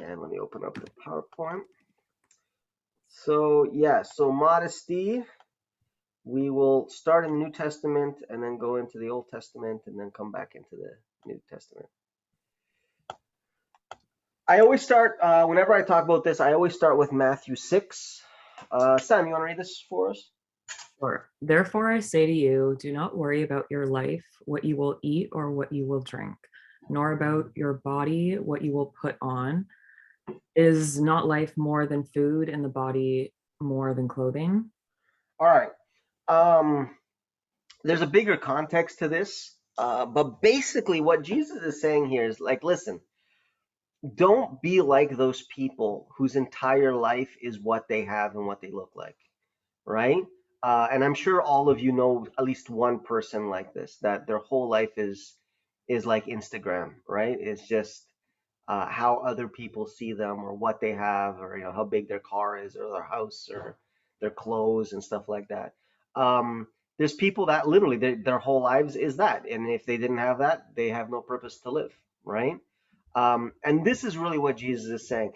And let me open up the PowerPoint. So yeah, so modesty, we will start in the New Testament and then go into the Old Testament and then come back into the New Testament. I always start, whenever I talk about this, I always start with Matthew 6. Sam, you want to read this for us? Sure. Therefore, I say to you, do not worry about your life, what you will eat or what you will drink, nor about your body, what you will put on. Is not life more than food and the body more than clothing? All right. Um, there's a bigger context to this, but basically what Jesus is saying here is like, listen, don't be like those people whose entire life is what they have and what they look like, right? And I'm sure all of you know at least one person like this, that their whole life is like Instagram, right? It's just how other people see them or what they have, or how big their car is or their house or their clothes and stuff like that. Um, there's people that literally their whole lives is that, and if they didn't have that, they have no purpose to live, right? And this is really what Jesus is saying.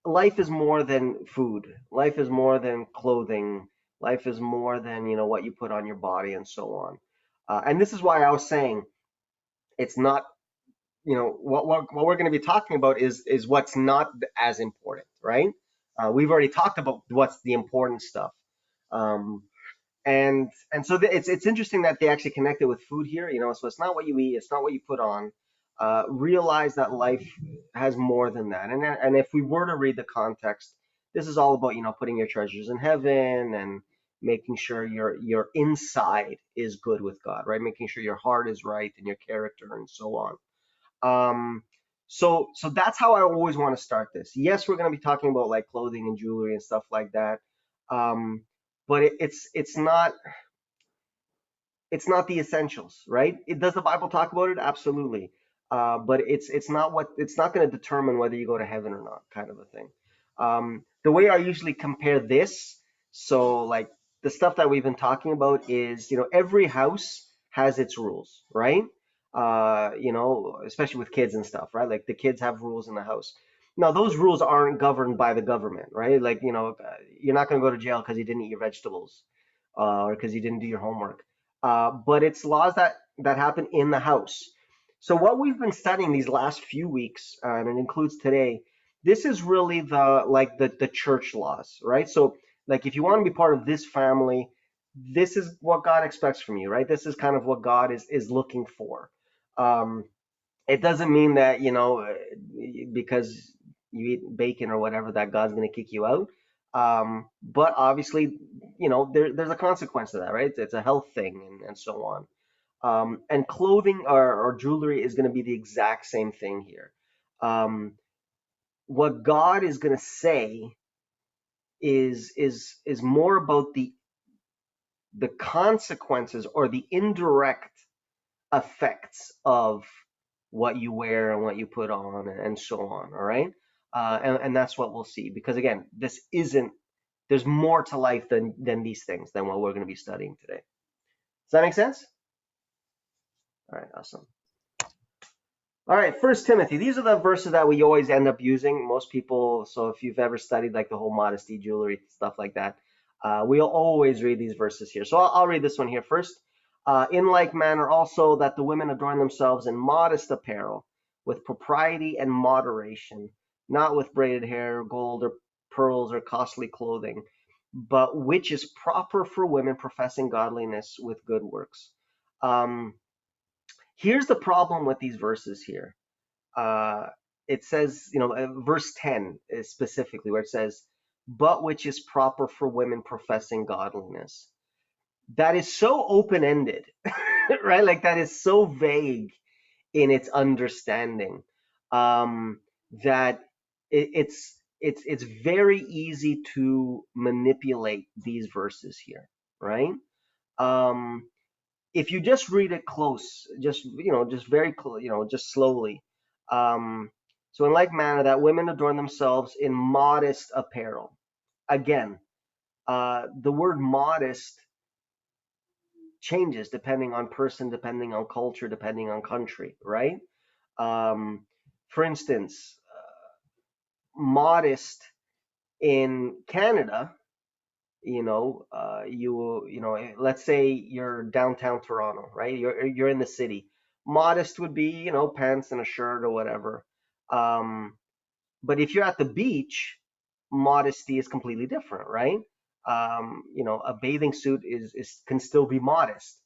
Life is more than food. Life is more than clothing. Life is more than what you put on your body and so on. And this is why I was saying it's not what we're going to be talking about is what's not as important, right? We've already talked about what's the important stuff, um, and so it's interesting that they actually connected with food here. So it's not what you eat, it's not what you put on. Realize that life has more than that, and if we were to read the context, this is all about putting your treasures in heaven and making sure your inside is good with God, right? Making sure your heart is right and your character and so on. So that's how I always want to start this. Yes, we're going to be talking about like clothing and jewelry and stuff like that. But it's not the essentials, right? Does the Bible talk about it? Absolutely. But it's not going to determine whether you go to heaven or not, kind of a thing. The way I usually compare this, so like the stuff that we've been talking about is, every house has its rules, right? Especially with kids and stuff, right? Like the kids have rules in the house. Now, those rules aren't governed by the government, right? Like, you're not going to go to jail because you didn't eat your vegetables, or because you didn't do your homework. But it's laws that happen in the house. So what we've been studying these last few weeks, and it includes today, this is really the church laws, right? So like if you want to be part of this family, this is what God expects from you, right? This is kind of what God is looking for. Um, it doesn't mean that because you eat bacon or whatever that God's going to kick you out. But obviously, there's a consequence to that, right? It's a health thing and so on. And clothing or jewelry is going to be the exact same thing here. Um, what God is going to say is more about the consequences or the indirect effects of what you wear and what you put on and so on. All right. And that's what we'll see, because again, there's more to life than these things, than what we're going to be studying today. Does that make sense? All right, awesome. All right, First Timothy. These are the verses that we always end up using. Most people. So if you've ever studied like the whole modesty, jewelry, stuff like that, we'll always read these verses here. So I'll read this one here first. In like manner also that the women adorn themselves in modest apparel, with propriety and moderation, not with braided hair, gold or pearls or costly clothing, but which is proper for women professing godliness with good works. Um, Here's the problem with these verses here. Uh, it says, verse 10 is specifically where it says, but which is proper for women professing godliness. That is so open ended, right? Like that is so vague in its understanding, that it's very easy to manipulate these verses here, right? Um, if you just read it close, just very close, just slowly. Um, so in like manner that women adorn themselves in modest apparel. Again, the word modest changes depending on person, depending on culture, depending on country, right? Um, for instance, modest in Canada, let's say you're downtown Toronto, right? You're in the city. Modest would be, pants and a shirt or whatever. Um, but if you're at the beach, modesty is completely different, right? A bathing suit is can still be modest,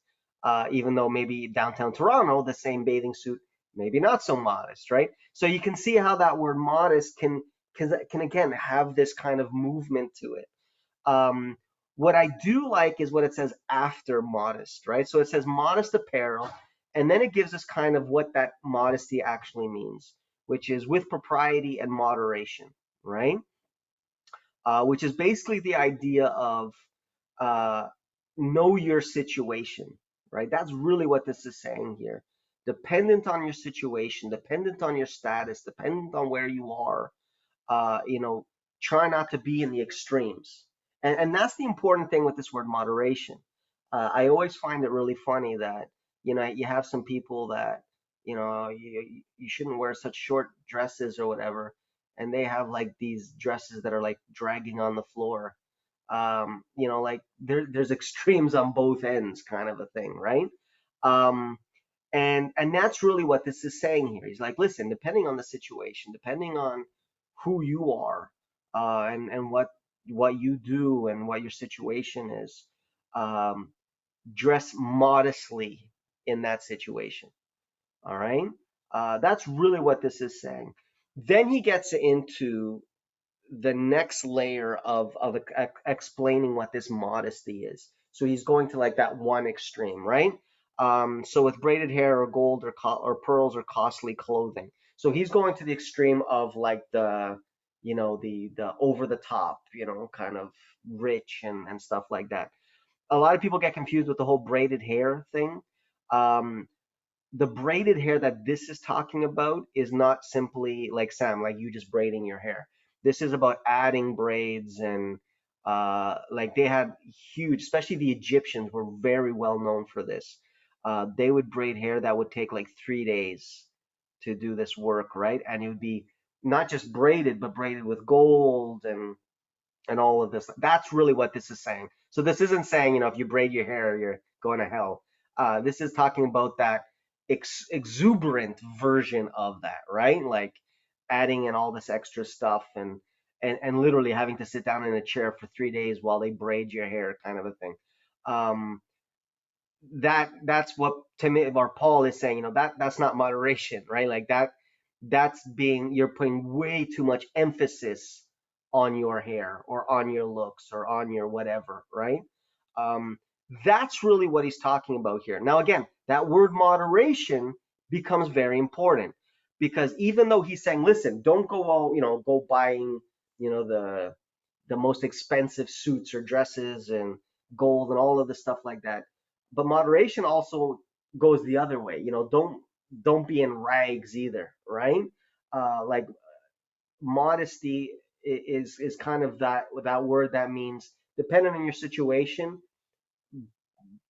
even though maybe downtown Toronto, the same bathing suit, maybe not so modest, right? So you can see how that word modest can again have this kind of movement to it. Um, what I do like is what it says after modest, right? So it says modest apparel, and then it gives us kind of what that modesty actually means, which is with propriety and moderation, right? Which is basically the idea of uh, know your situation, right? That's really what this is saying here. Dependent on your situation, dependent on your status, dependent on where you are, uh, you know, try not to be in the extremes. And that's the important thing with this word moderation. I always find it really funny that, you have some people that, you shouldn't wear such short dresses or whatever. And they have like these dresses that are like dragging on the floor. Like there's extremes on both ends kind of a thing, right? Um, and that's really what this is saying here. He's like, listen, depending on the situation, depending on who you are, and what you do and what your situation is, um, dress modestly in that situation. All right, that's really what this is saying. Then he gets into the next layer of explaining what this modesty is. So he's going to like that one extreme, right? So with braided hair or gold or pearls or costly clothing. So he's going to the extreme of like the over the top, kind of rich and stuff like that. A lot of people get confused with the whole braided hair thing. Um, the braided hair that this is talking about is not simply like Sam, like you just braiding your hair. This is about adding braids and like they had huge, especially the Egyptians were very well known for this. They would braid hair that would take like 3 days to do this work, right? And it would be not just braided, but braided with gold and all of this. That's really what this is saying. So this isn't saying, if you braid your hair, you're going to hell. This is talking about that exuberant version of that, right? Like adding in all this extra stuff and literally having to sit down in a chair for 3 days while they braid your hair, kind of a thing. Um, that's what Timothy or Paul is saying. That's not moderation, right? Like you're putting way too much emphasis on your hair or on your looks or on your whatever, right? Um, that's really what he's talking about here. Now, again, that word moderation becomes very important because even though he's saying, listen, don't go go buying, the most expensive suits or dresses and gold and all of the stuff like that. But moderation also goes the other way. Don't be in rags either, right? Like modesty is kind of that word that means depending on your situation,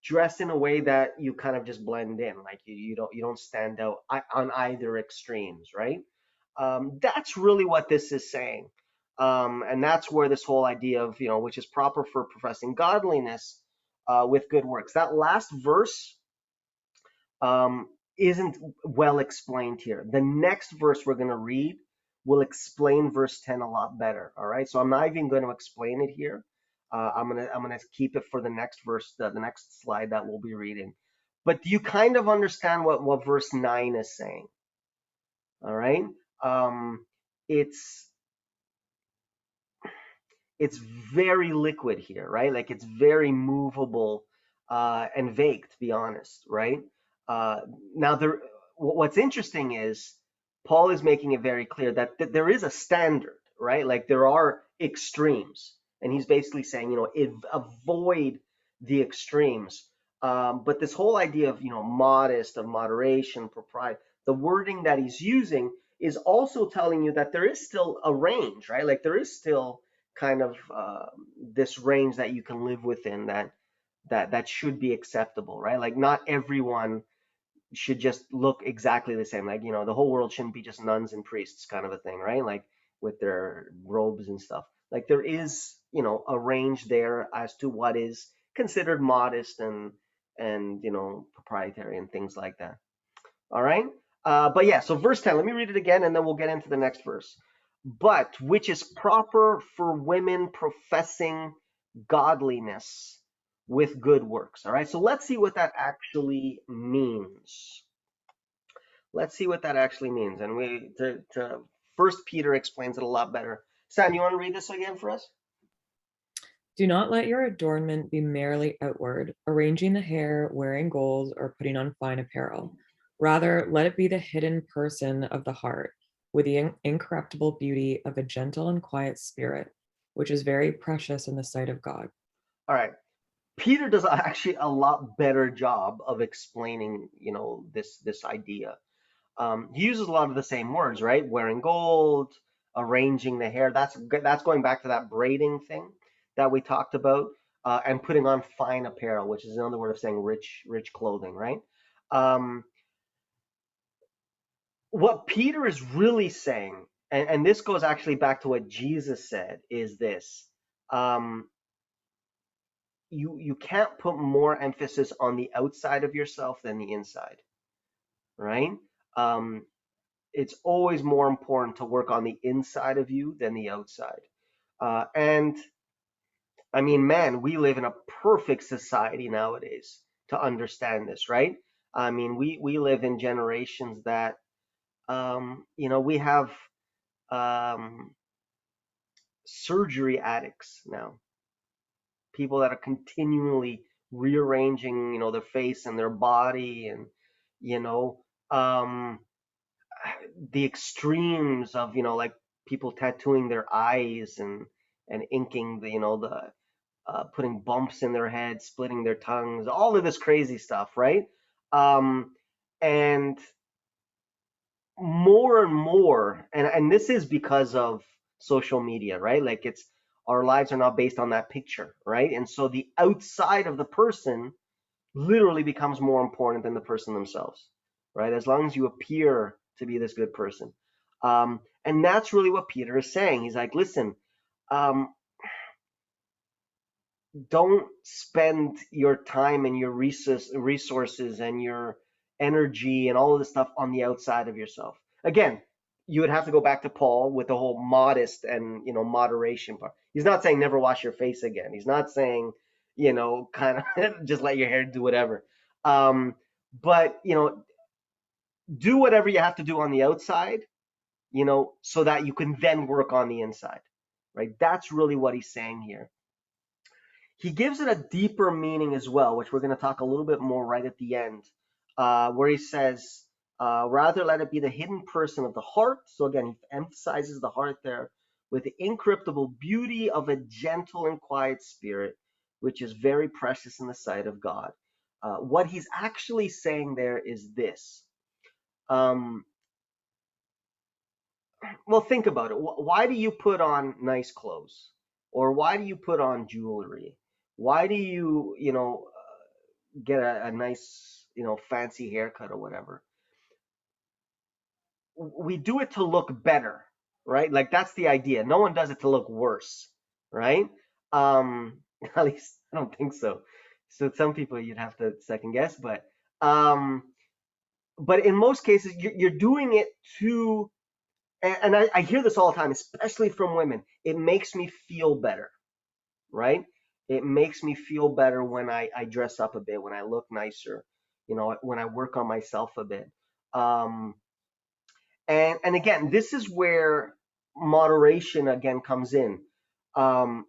dress in a way that you kind of just blend in, like you don't stand out on either extremes, right? That's really what this is saying, and that's where this whole idea of which is proper for professing godliness with good works. That last verse isn't well explained here. The next verse we're going to read will explain verse 10 a lot better. All right, so I'm not even going to explain it here. I'm gonna keep it for the next verse, the next slide that we'll be reading. But do you kind of understand what verse 9 is saying? All right, um, it's it's very liquid here, right? Like it's very movable and vague, to be honest, right? Uh, now, what's interesting is Paul is making it very clear that there is a standard, right? Like there are extremes, and he's basically saying, avoid the extremes. But this whole idea of, modest, of moderation, propriety, the wording that he's using is also telling you that there is still a range, right? Like there is still kind of this range that you can live within that should be acceptable, right? Like not everyone should just look exactly the same. Like the whole world shouldn't be just nuns and priests, kind of a thing, right? Like with their robes and stuff. Like there is, a range there as to what is considered modest and proprietary and things like that. All right. But yeah, so verse 10, let me read it again and then we'll get into the next verse. But which is proper for women professing godliness with good works. All right. So let's see what that actually means. Let's see what that actually means. And First Peter explains it a lot better. Sam, you want to read this again for us? Do not let your adornment be merely outward, arranging the hair, wearing gold, or putting on fine apparel. Rather, let it be the hidden person of the heart, with the incorruptible beauty of a gentle and quiet spirit, which is very precious in the sight of God. All right. Peter does actually a lot better job of explaining, this idea. He uses a lot of the same words, right? Wearing gold, arranging the hair. That's going back to that braiding thing that we talked about, and putting on fine apparel, which is another word of saying rich clothing, right? Um, what Peter is really saying, and this goes actually back to what Jesus said, is this: um, you can't put more emphasis on the outside of yourself than the inside, right? Um, it's always more important to work on the inside of you than the outside. And I mean, man, we live in a perfect society nowadays to understand this, right? I mean, we live in generations that, we have um, surgery addicts now, people that are continually rearranging, their face and their body, and you know, um, the extremes of, like people tattooing their eyes and inking the putting bumps in their head, splitting their tongues, all of this crazy stuff, right? Um, and more and more, and this is because of social media, right? Like it's our lives are not based on that picture, right? And so the outside of the person literally becomes more important than the person themselves, right? As long as you appear to be this good person. And that's really what Peter is saying. He's like, listen, um, don't spend your time and your resources and your energy and all of this stuff on the outside of yourself. Again, you would have to go back to Paul with the whole modest and moderation part. He's not saying never wash your face again. He's not saying kind of just let your hair do whatever. But do whatever you have to do on the outside, so that you can then work on the inside, right? That's really what he's saying here. He gives it a deeper meaning as well, which we're going to talk a little bit more right at the end, where he says, rather let it be the hidden person of the heart. So again, he emphasizes the heart there with the incorruptible beauty of a gentle and quiet spirit, which is very precious in the sight of God. What he's actually saying there is this. Um, well, think about it. Why do you put on nice clothes? Or why do you put on jewelry? Why do you, get a nice, fancy haircut or whatever? We do it to look better, right? Like that's the idea. No one does it to look worse, right? Um, at least I don't think so. So some people you'd have to second guess, um, but in most cases you're doing it to, and I hear this all the time, especially from women. It makes me feel better, right? It makes me feel better when I dress up a bit, when I look nicer, when I work on myself a bit. Um, and again, this is where moderation again comes in. Um,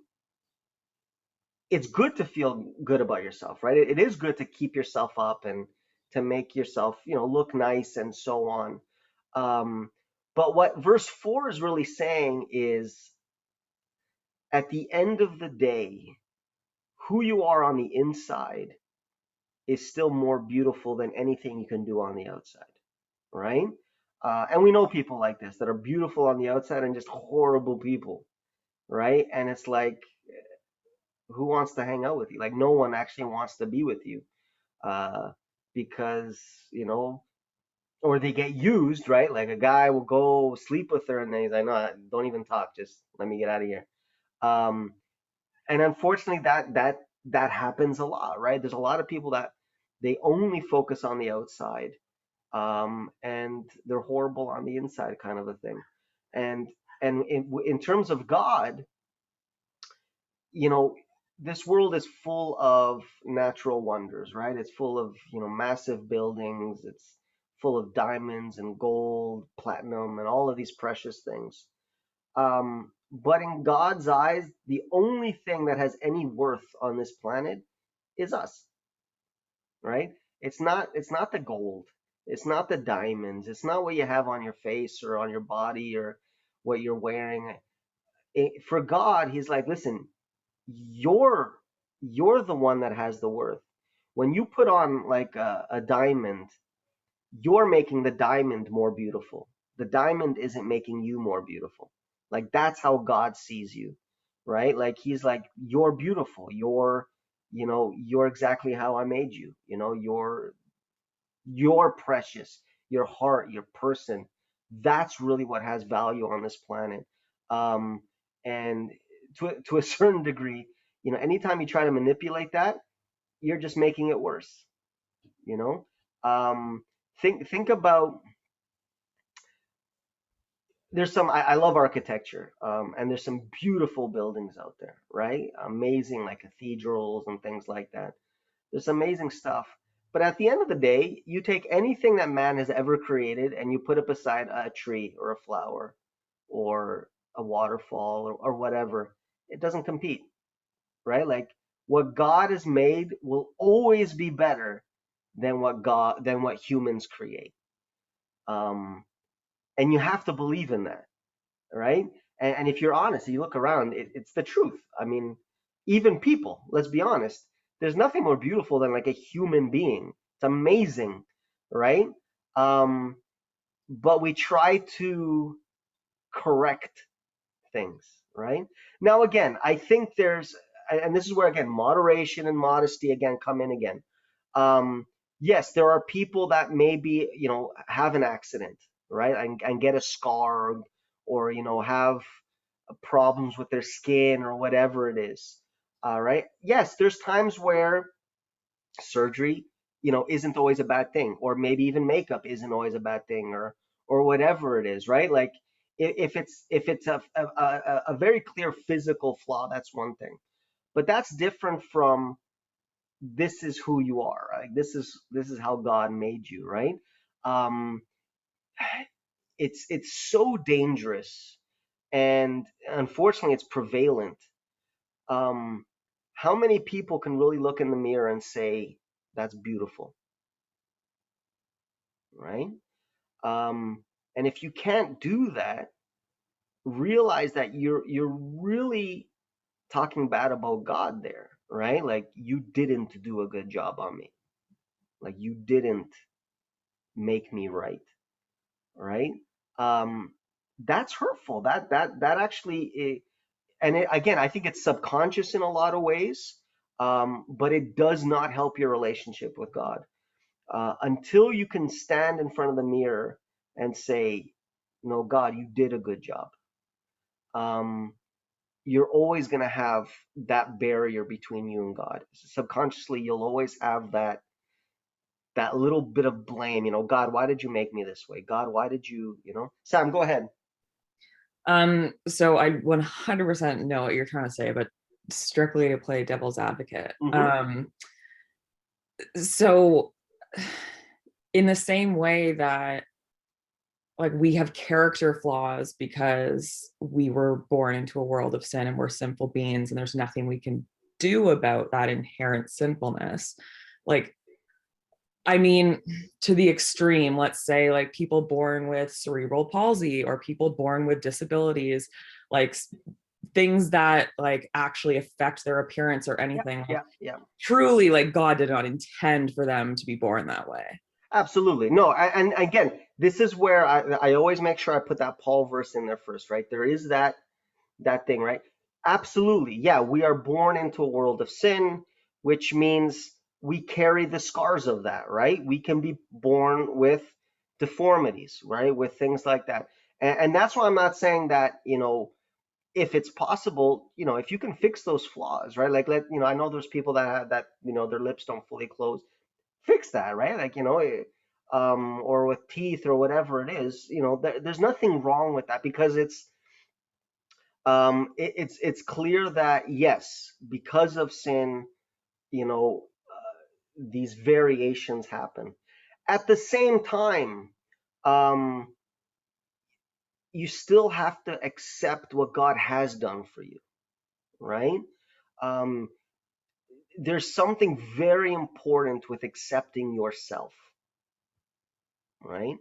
it's good to feel good about yourself, right? It is good to keep yourself up and to make yourself, look nice and so on. Um, but what verse 4 is really saying is at the end of the day, who you are on the inside is still more beautiful than anything you can do on the outside, right? And we know people like this that are beautiful on the outside and just horrible people, right? And it's like, who wants to hang out with you? Like, no one actually wants to be with you, uh, because you know or they get used, right? Like a guy will go sleep with her and then he's like, no, don't even talk, just let me get out of here. Um, and unfortunately, that happens a lot, right? There's a lot of people that they only focus on the outside, and they're horrible on the inside, kind of a thing. And in terms of God, you know, this world is full of natural wonders, right? It's full of, massive buildings. It's full of diamonds and gold, platinum, and all of these precious things. But in God's eyes, the only thing that has any worth on this planet is us, right? It's not the gold. It's not the diamonds. It's not what you have on your face or on your body or what you're wearing. For God, he's like, listen, you're you're the one that has the worth. When you put on like a diamond, you're making the diamond more beautiful. The diamond isn't making you more beautiful. Like that's how God sees you, right? Like he's like, you're beautiful. You're exactly how I made you. You're precious. Your heart, your person. That's really what has value on this planet. Um, and to a certain degree, anytime you try to manipulate that, you're just making it worse. You know, um, think about there's some I love architecture, and there's some beautiful buildings out there, right? Amazing, like cathedrals and things like that. There's amazing stuff. But at the end of the day, you take anything that man has ever created and you put it beside a tree or a flower or a waterfall or whatever. It doesn't compete, right? Like what God has made will always be better than what humans create. Um, and you have to believe in that, right? And if you're honest, you look around, it's the truth. I mean, even people, let's be honest, there's nothing more beautiful than like a human being. It's amazing, right? Um, but we try to correct things, right? Now, again, I think and this is where again moderation and modesty again come in again. Um, yes, there are people that maybe have an accident, right, and get a scar, or have problems with their skin or whatever it is. Right? Yes, there's times where surgery, isn't always a bad thing, or maybe even makeup isn't always a bad thing, or whatever it is, right? Like if it's a very clear physical flaw, that's one thing, but that's different from this is who you are, right? This is how God made you, right? Um, it's so dangerous, and unfortunately, it's prevalent. Um, how many people can really look in the mirror and say that's beautiful, right? Um, and if you can't do that, realize that you're really talking bad about God there, right? Like you didn't do a good job on me. Like you didn't make me right, right? Um, that's hurtful. That actually, again, I think it's subconscious in a lot of ways, but it does not help your relationship with God until you can stand in front of the mirror and say, "No, God, you did a good job." Um, you're always going to have that barrier between you and God. Subconsciously, you'll always have that little bit of blame. God, why did you make me this way? God, why did you? Sam, go ahead. So I 100% know what you're trying to say, but strictly to play devil's advocate. Hmm. So in the same way that like we have character flaws because we were born into a world of sin and we're sinful beings and there's nothing we can do about that inherent sinfulness. Like I mean, to the extreme, let's say like people born with cerebral palsy or people born with disabilities, like things that like actually affect their appearance or Yeah, anything. Like, yeah, yeah. truly, like God did not intend for them to be born that way. Absolutely. No, and again, this is where I always make sure I put that Paul verse in there first, right? There is that thing, right? Absolutely. Yeah, we are born into a world of sin, which means we carry the scars of that, right? We can be born with deformities, right? With things like that. And that's why I'm not saying that, if it's possible, if you can fix those flaws, right? Like, I know there's people that have that, their lips don't fully close. Fix that, right? Like, or with teeth or whatever it is, there's nothing wrong with that, because it's clear that, yes, because of sin, these variations happen. At the same time, um, you still have to accept what God has done for you, right? Um, there's something very important with accepting yourself, right?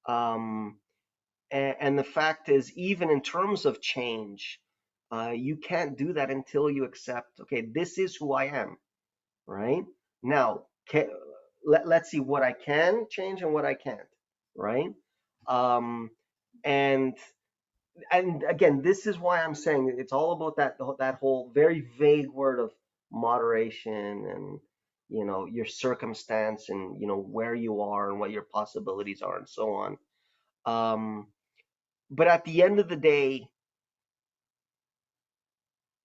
Um, and the fact is, even in terms of change, you can't do that until you accept, okay, this is who I am, right? Now, let's see what I can change and what I can't, right? Um, and and again, this is why I'm saying it's all about that whole very vague word of moderation, and your circumstance, and where you are and what your possibilities are, and so on. But at the end of the day,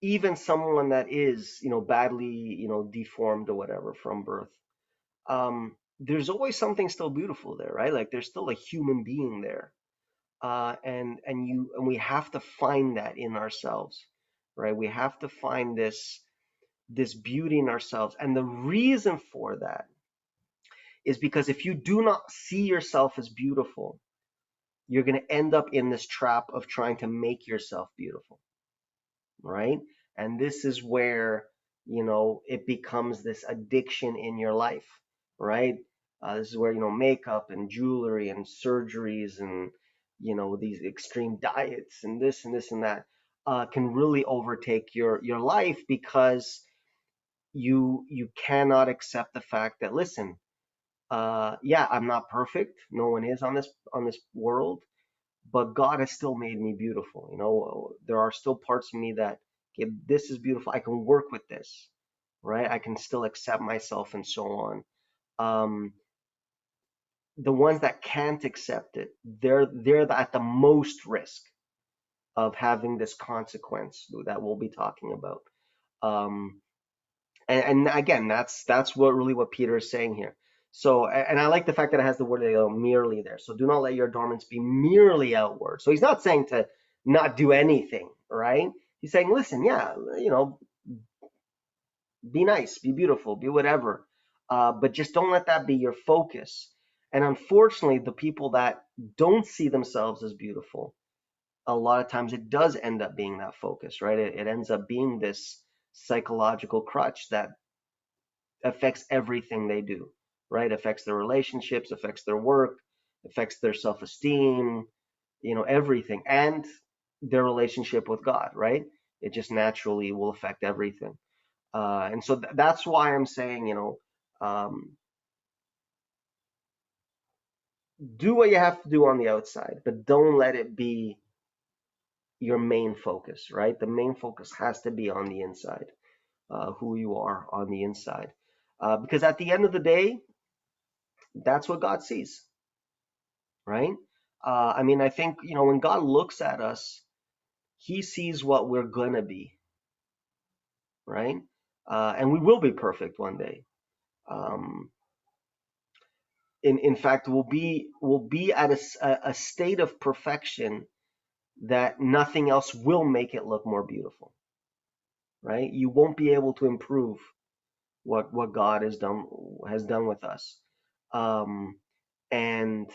even someone that is badly deformed or whatever from birth, there's always something still beautiful there, right? Like, there's still a human being there, and we have to find that in ourselves, right? We have to find this beauty in ourselves, and the reason for that is because if you do not see yourself as beautiful, you're going to end up in this trap of trying to make yourself beautiful, right? And this is where it becomes this addiction in your life, right? This is where makeup and jewelry and surgeries and these extreme diets and this and this and that can really overtake your life, because you cannot accept the fact that, listen, yeah, I'm not perfect. No one is on this world, but God has still made me beautiful. There are still parts of me that, okay, this is beautiful. I can work with this, right? I can still accept myself and so on. Um, the ones that can't accept it, they're at the most risk of having this consequence that we'll be talking about. Um, and again, that's what Peter is saying here. So, and I like the fact that it has the word merely there. So do not let your adornments be merely outward. So he's not saying to not do anything, right? He's saying, listen, yeah, be nice, be beautiful, be whatever, but just don't let that be your focus. And unfortunately, the people that don't see themselves as beautiful, a lot of times it does end up being that focus, right? It ends up being this psychological crutch that affects everything they do, right? Affects their relationships, affects their work, affects their self-esteem, everything, and their relationship with God, right? It just naturally will affect everything. And so that's why I'm saying, do what you have to do on the outside, but don't let it be your main focus, right? The main focus has to be on the inside, who you are on the inside. Because at the end of the day, that's what God sees, right? I mean, I think, when God looks at us, he sees what we're going to be, right? And we will be perfect one day. Um, in fact, we'll be at a state of perfection that nothing else will make it look more beautiful, right? You won't be able to improve what God has done with us. Um, and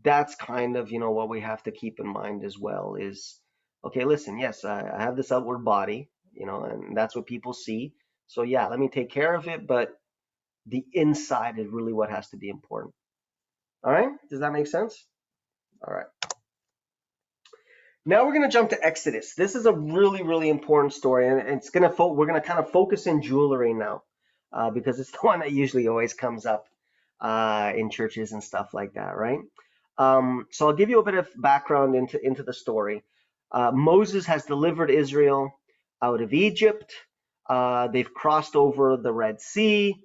that's kind of what we have to keep in mind as well is, okay, listen, yes, I have this outward body, and that's what people see. So yeah, let me take care of it, but the inside is really what has to be important. All right, does that make sense? All right, now we're going to jump to Exodus. This is a really, really important story, and we're going to kind of focus in jewelry now, because it's the one that usually always comes up in churches and stuff like that, right? So I'll give you a bit of background into the story. Moses has delivered Israel out of Egypt. They've crossed over the Red Sea.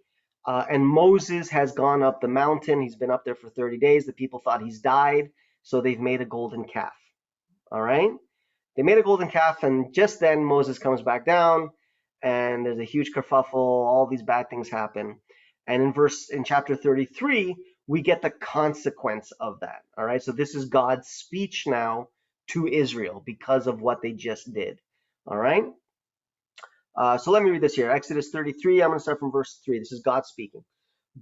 And Moses has gone up the mountain. He's been up there for 30 days. The people thought he's died, so they've made a golden calf. All right? They made a golden calf, and just then Moses comes back down, and there's a huge kerfuffle. All these bad things happen. And in chapter 33, we get the consequence of that. All right? So this is God's speech now to Israel because of what they just did. All right? So let me read this here. Exodus 33, I'm going to start from verse 3. This is God speaking.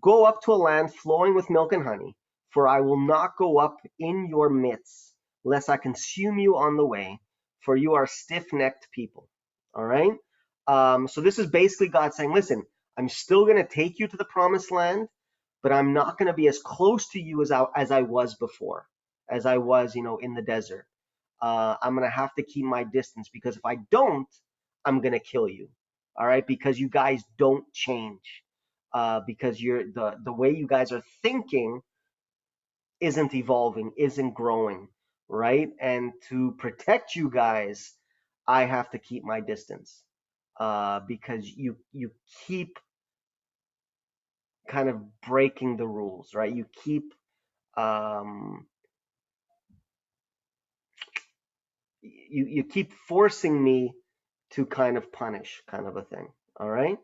Go up to a land flowing with milk and honey, for I will not go up in your midst, lest I consume you on the way, for you are stiff-necked people. All right? So this is basically God saying, listen, I'm still going to take you to the promised land, but I'm not going to be as close to you as I was before, as I was, in the desert. I'm going to have to keep my distance, because if I don't, I'm going to kill you. All right? Because you guys don't change. Because the way you guys are thinking isn't evolving, isn't growing, right? And to protect you guys, I have to keep my distance, because you keep kind of breaking the rules, right? You keep um, you keep forcing me to kind of punish, kind of a thing. All right.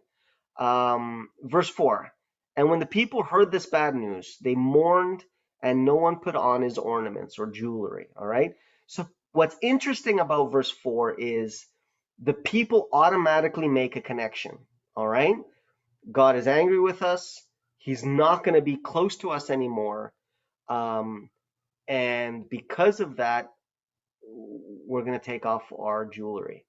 Verse 4. And when the people heard this bad news, they mourned, and no one put on his ornaments or jewelry. All right. So what's interesting about verse 4 is the people automatically make a connection. All right. God is angry with us. He's not going to be close to us anymore. Um, and because of that, we're going to take off our jewelry,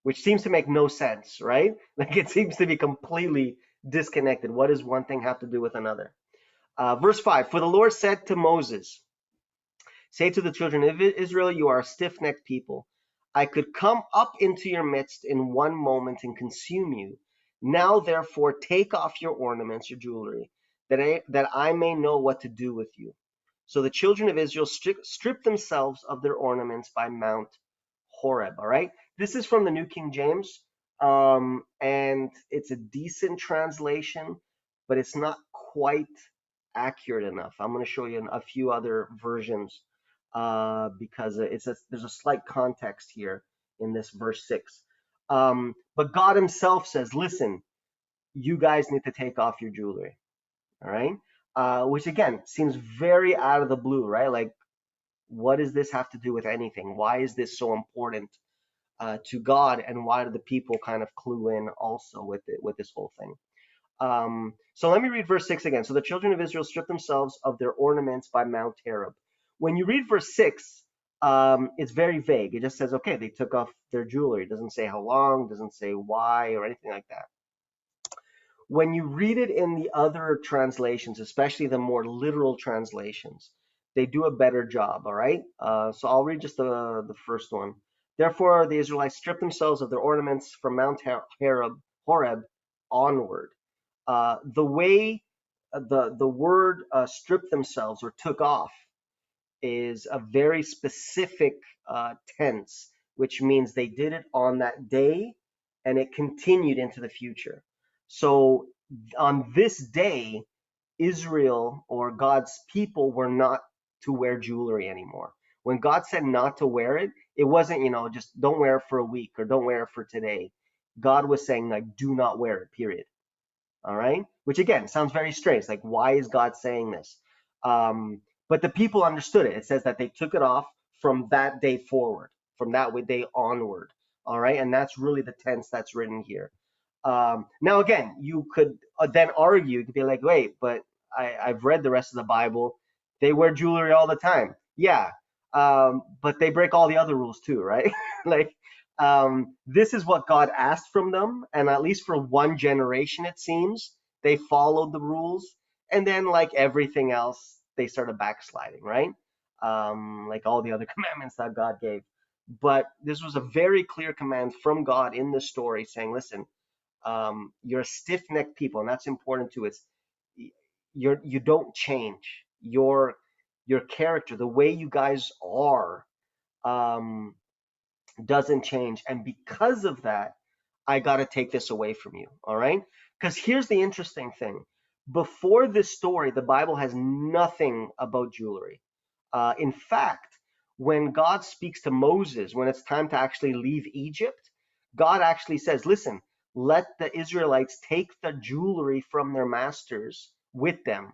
which seems to make no sense, right? Like, it seems to be completely disconnected. What does one thing have to do with another? Verse 5, for the Lord said to Moses, say to the children of Israel, you are a stiff-necked people. I could come up into your midst in one moment and consume you. Now, therefore, take off your ornaments, your jewelry, that I may know what to do with you. So the children of Israel stripped themselves of their ornaments by Mount Horeb. All right. This is from the New King James, and it's a decent translation, but it's not quite accurate enough. I'm going to show you a few other versions, because there's a slight context here in this verse 6. But God Himself says, listen, you guys need to take off your jewelry. All right. Which again seems very out of the blue, right? Like, what does this have to do with anything? Why is this so important to God, and why do the people kind of clue in also with this whole thing? So let me read verse 6 again. So the children of Israel stripped themselves of their ornaments by Mount Horeb. When you read verse 6, it's very vague. It just says, okay, they took off their jewelry. It doesn't say how long, doesn't say why, or anything like that. When you read it in the other translations, especially the more literal translations, they do a better job. All right. So I'll read just the first one. Therefore, the Israelites stripped themselves of their ornaments from Mount Horeb onward. The way the word stripped themselves or took off is a very specific tense, which means they did it on that day and it continued into the future. So on this day, Israel or God's people were not to wear jewelry anymore. When God said not to wear it, it wasn't, just don't wear it for a week or don't wear it for today. God was saying, like, do not wear it, period. All right. Which again sounds very strange. Like, why is God saying this? But the people understood it. It says that they took it off from that day forward, from that day onward. All right. And that's really the tense that's written here. Now, again, you could then argue, you could be like, wait, but I've read the rest of the Bible. They wear jewelry all the time. Yeah. But they break all the other rules too, right? Like, this is what God asked from them. And at least for one generation, it seems, they followed the rules. And then, like everything else, they started backsliding, right? Like all the other commandments that God gave. But this was a very clear command from God in this story saying, listen, you're a stiff-necked people, and that's important too. It's you don't change your character, the way you guys are, doesn't change, and because of that, I got to take this away from you. All right, because here's the interesting thing: Before this story, the Bible has nothing about jewelry. In fact, when God speaks to Moses, when it's time to actually leave Egypt, God actually says, listen, let the Israelites take the jewelry from their masters with them,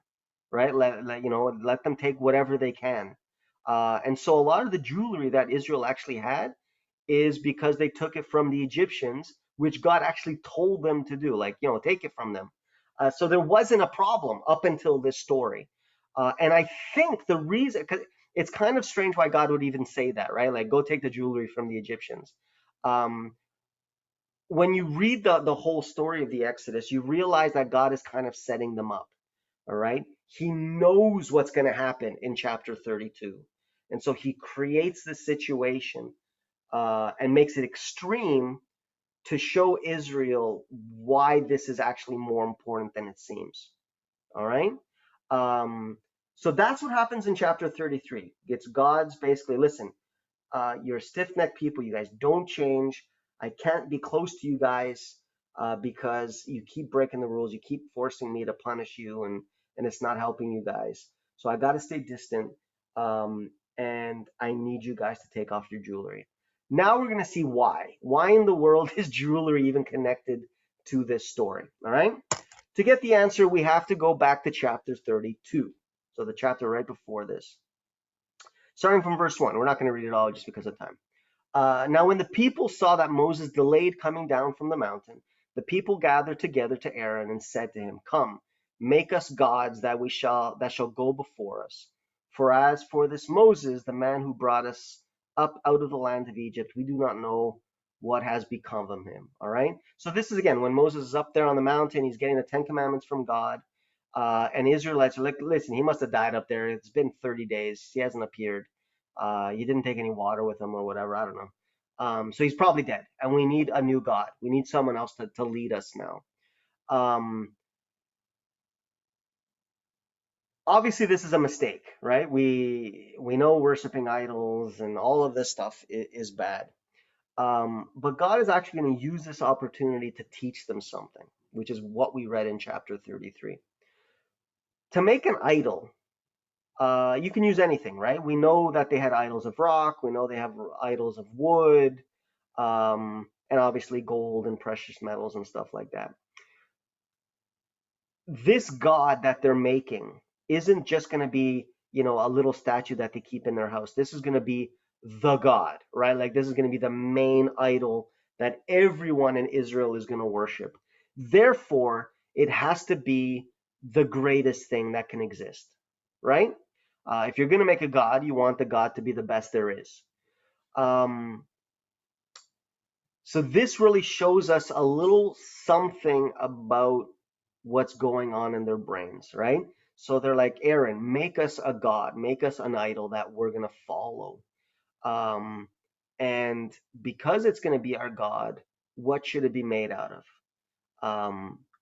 right? Let them take whatever they can. And so a lot of the jewelry that Israel actually had is because they took it from the Egyptians, which God actually told them to do, like, take it from them. So there wasn't a problem up until this story. And I think the reason, because it's kind of strange why God would even say that, right? Like, go take the jewelry from the Egyptians. Um, when you read the whole story of the Exodus, you realize that God is kind of setting them up. All right. He knows what's going to happen in chapter 32. And so he creates the situation and makes it extreme to show Israel why this is actually more important than it seems. All right. Um, so that's what happens in chapter 33. It's God's basically, listen, you're stiff-necked people. You guys don't change. I can't be close to you guys because you keep breaking the rules. You keep forcing me to punish you, and it's not helping you guys. So I got to stay distant, and I need you guys to take off your jewelry. Now we're going to see why. Why in the world is jewelry even connected to this story? All right. To get the answer, we have to go back to chapter 32. So the chapter right before this. Starting from verse 1. We're not going to read it all just because of time. Now, when the people saw that Moses delayed coming down from the mountain, the people gathered together to Aaron and said to him, come, make us gods that shall go before us. For as for this Moses, the man who brought us up out of the land of Egypt, we do not know what has become of him. All right. So this is again when Moses is up there on the mountain, he's getting the 10 Commandments from God. And the Israelites are like, listen, he must have died up there. It's been 30 days. He hasn't appeared. You didn't take any water with him or whatever. I don't know. So he's probably dead, and we need a new God. We need someone else to lead us now. Obviously, this is a mistake, right? We know worshiping idols and all of this stuff is bad. But God is actually going to use this opportunity to teach them something, which is what we read in chapter 33. To make an idol, you can use anything, right? We know that they had idols of rock. We know they have idols of wood, and obviously gold and precious metals and stuff like that. This God that they're making isn't just going to be, a little statue that they keep in their house. This is going to be the God, right? Like this is going to be the main idol that everyone in Israel is going to worship. Therefore, it has to be the greatest thing that can exist, right? If you're going to make a God, you want the God to be the best there is. So this really shows us a little something about what's going on in their brains, right? So they're like, Aaron, make us a God, make us an idol that we're going to follow. And because it's going to be our God, what should it be made out of?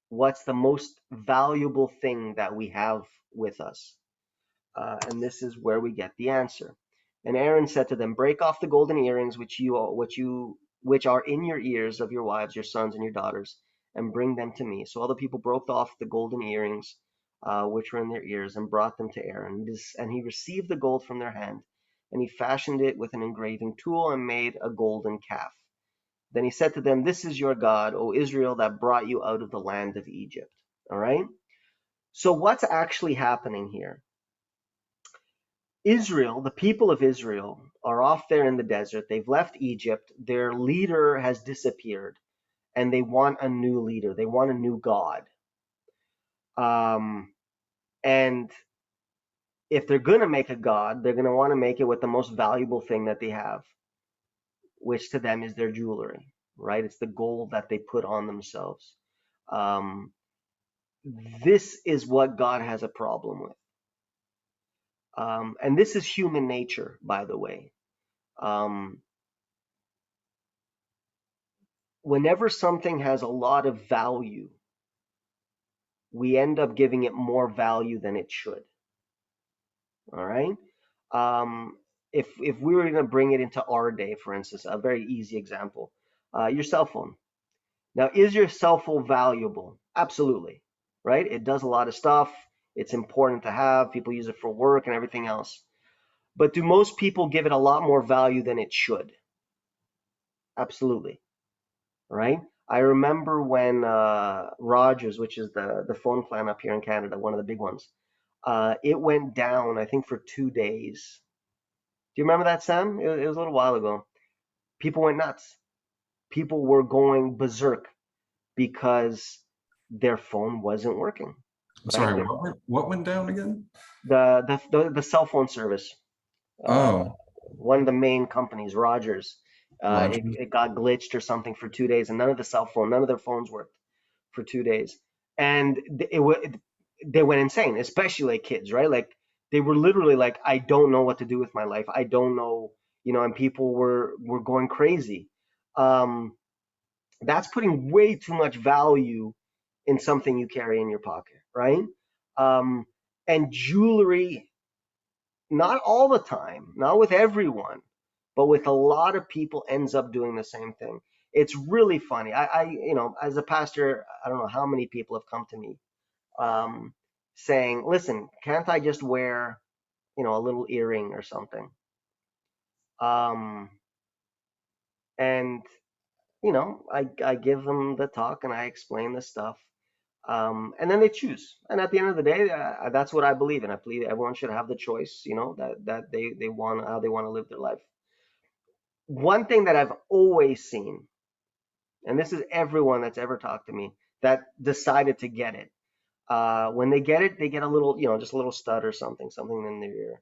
What's the most valuable thing that we have with us? And this is where we get the answer. And Aaron said to them, break off the golden earrings which are in your ears of your wives, your sons, and your daughters, and bring them to me. So all the people broke off the golden earrings which were in their ears and brought them to Aaron. And he received the gold from their hand, and he fashioned it with an engraving tool and made a golden calf. Then he said to them, this is your God, O Israel, that brought you out of the land of Egypt. All right? So what's actually happening here? Israel, the people of Israel, are off there in the desert. They've left Egypt. Their leader has disappeared, and they want a new leader. They want a new God. And if they're going to make a God, they're going to want to make it with the most valuable thing that they have, which to them is their jewelry, right? It's the gold that they put on themselves. This is what God has a problem with. And this is human nature, by the way. Whenever something has a lot of value, we end up giving it more value than it should. All right. If we were going to bring it into our day, for instance, a very easy example, your cell phone. Now, is your cell phone valuable? Absolutely. right? It does a lot of stuff. It's important to have. People use it for work and everything else. But do most people give it a lot more value than it should? Absolutely, right? I remember when Rogers, which is the phone plan up here in Canada, one of the big ones, it went down, I think, for 2 days. Do you remember that, Sam? It was a little while ago. People went nuts. People were going berserk because their phone wasn't working, I'm right? sorry, what went down again? The cell phone service, uh, Oh, one of the main companies, Rogers, Rogers. it got glitched or something for 2 days, and none of their phones worked for 2 days, and they went insane, especially like kids, right? Like they were literally like, I don't know what to do with my life. I don't know, and people were going crazy. Um, that's putting way too much value in something you carry in your pocket, right? Um, and jewelry, not all the time, not with everyone, but with a lot of people ends up doing the same thing. It's really funny. As a pastor, I don't know how many people have come to me um, saying, listen, can't I just wear, a little earring or something? Um, and, I give them the talk and I explain the stuff. And then they choose. And at the end of the day, that's what I believe in. I believe everyone should have the choice, that they want, how they want to live their life. One thing that I've always seen, and this is everyone that's ever talked to me that decided to get it. When they get it, they get a little, just a little stud or something in their ear.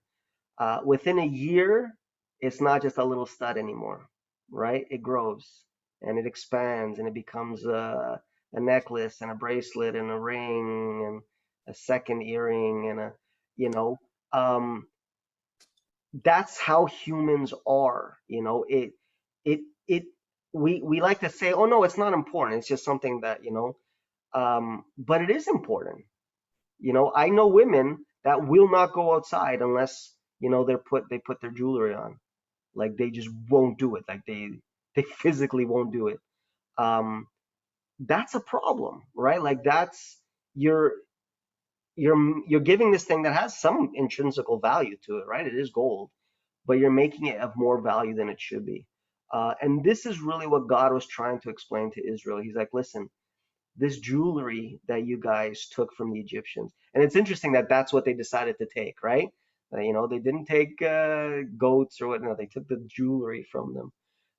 Within a year, it's not just a little stud anymore, right? It grows and it expands and it becomes a necklace and a bracelet and a ring and a second earring and you know, um, that's how humans are. It, it, we like to say, oh no, it's not important. It's just something that, but it is important. I know women that will not go outside unless, they put their jewelry on. Like they just won't do it. Like they physically won't do it. Um, that's a problem, right? Like that's you're you're giving this thing that has some intrinsical value to it, right? It is gold, but you're making it of more value than it should be. And this is really what God was trying to explain to Israel. He's like, listen, this jewelry that you guys took from the Egyptians. And it's interesting that that's what they decided to take, right? They didn't take goats or what. No, they took the jewelry from them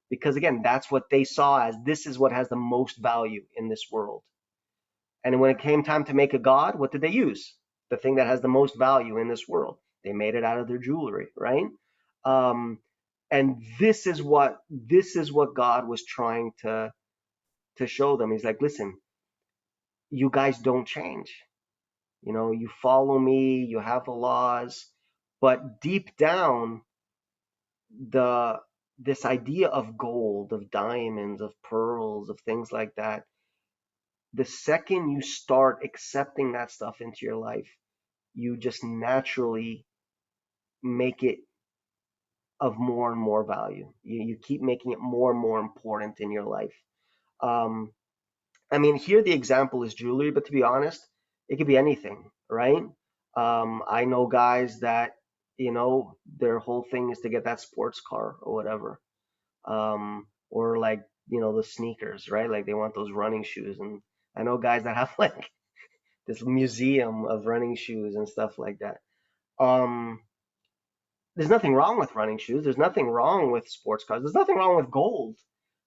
because again, that's what they saw as this is what has the most value in this world. And when it came time to make a god, what did they use? The thing that has the most value in this world. They made it out of their jewelry, right? Um, and this is what God was trying to show them. He's like, listen, you guys don't change. You follow me, you have the laws, but deep down, the this idea of gold, of diamonds, of pearls, of things like that, the second you start accepting that stuff into your life, you just naturally make it of more and more value. You keep making it more and more important in your life. Um, I mean, here the example is jewelry, but to be honest, it could be anything, right? I know guys that, their whole thing is to get that sports car or whatever. Or like, the sneakers, right? Like they want those running shoes. And I know guys that have like this museum of running shoes and stuff like that. Um, there's nothing wrong with running shoes. There's nothing wrong with sports cars. There's nothing wrong with gold,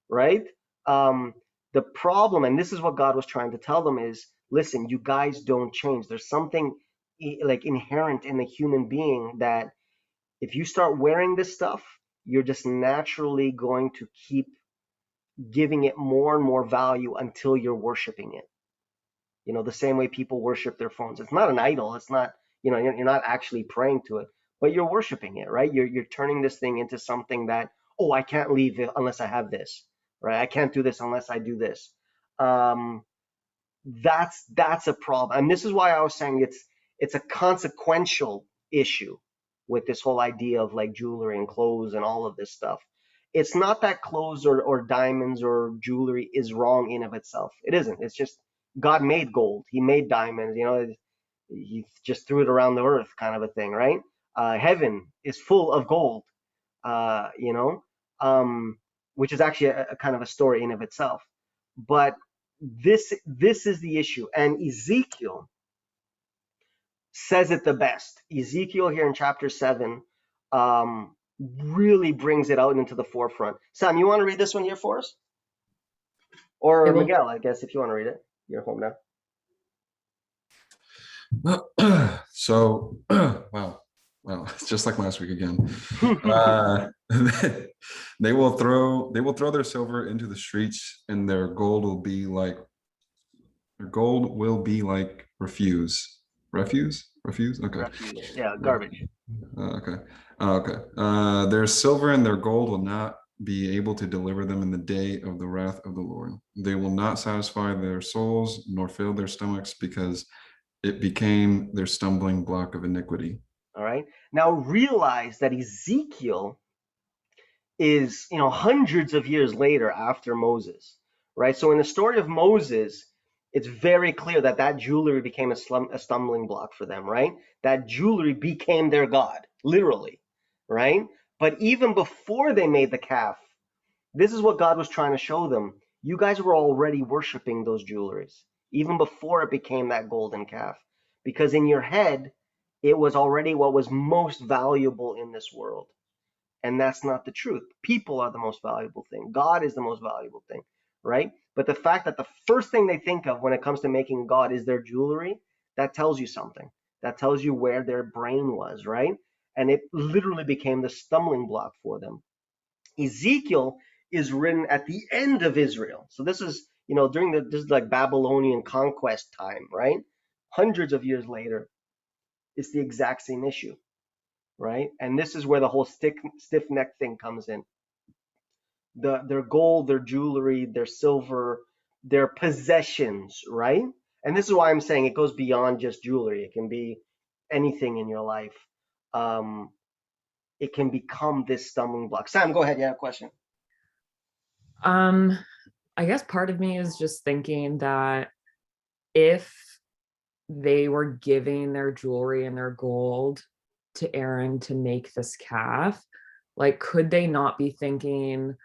right? Um, the problem, and this is what God was trying to tell them, is listen, you guys don't change. There's something like inherent in the human being that if you start wearing this stuff, you're just naturally going to keep giving it more and more value until you're worshiping it. The same way people worship their phones. It's not an idol. It's not, you're not actually praying to it, but you're worshiping it, right? You're turning this thing into something that, oh, I can't leave it unless I have this, right? I can't do this unless I do this. Um, that's a problem, and this is why I was saying it's a consequential issue with this whole idea of like jewelry and clothes and all of this stuff. It's not that clothes or diamonds or jewelry is wrong in of itself. It isn't. It's just God made gold. He made diamonds. He just threw it around the earth, kind of a thing, right? Heaven is full of gold. Uh, you know, um, which is actually a kind of a story in of itself. But this is the issue, and Ezekiel says it the best. Ezekiel here in chapter 7 really brings it out into the forefront. Sam, you want to read this one here for us? Or It will Miguel, I guess, if you want to read it. You're home now. So, well, it's just like last week again. They will throw their silver into the streets, and their gold will be like refuse. Refuse. Okay. Refuse. Yeah, garbage. Okay. Okay. Their silver and their gold will not be able to deliver them in the day of the wrath of the Lord. They will not satisfy their souls nor fill their stomachs, because it became their stumbling block of iniquity. All right. Now realize that Ezekiel is, hundreds of years later after Moses, right? So in the story of Moses, it's very clear that that jewelry became a stumbling block for them, right? That jewelry became their god, literally, right? But even before they made the calf, this is what God was trying to show them. You guys were already worshiping those jewelries, even before it became that golden calf. Because in your head, it was already what was most valuable in this world. And that's not the truth. People are the most valuable thing. God is the most valuable thing, right? But the fact that the first thing they think of when it comes to making God is their jewelry, that tells you something. That tells you where their brain was, right? And it literally became the stumbling block for them. Ezekiel is written at the end of Israel. So this is, this is like Babylonian conquest time, right? Hundreds of years later, it's the exact same issue, right? And this is where the whole stiff neck thing comes in. Their gold, their jewelry, their silver, their possessions, right? And this is why I'm saying it goes beyond just jewelry. It can be anything in your life. It can become this stumbling block. Sam, go ahead. You have a question. I guess part of me is just thinking that if they were giving their jewelry and their gold to Aaron to make this calf, like, could they not be thinking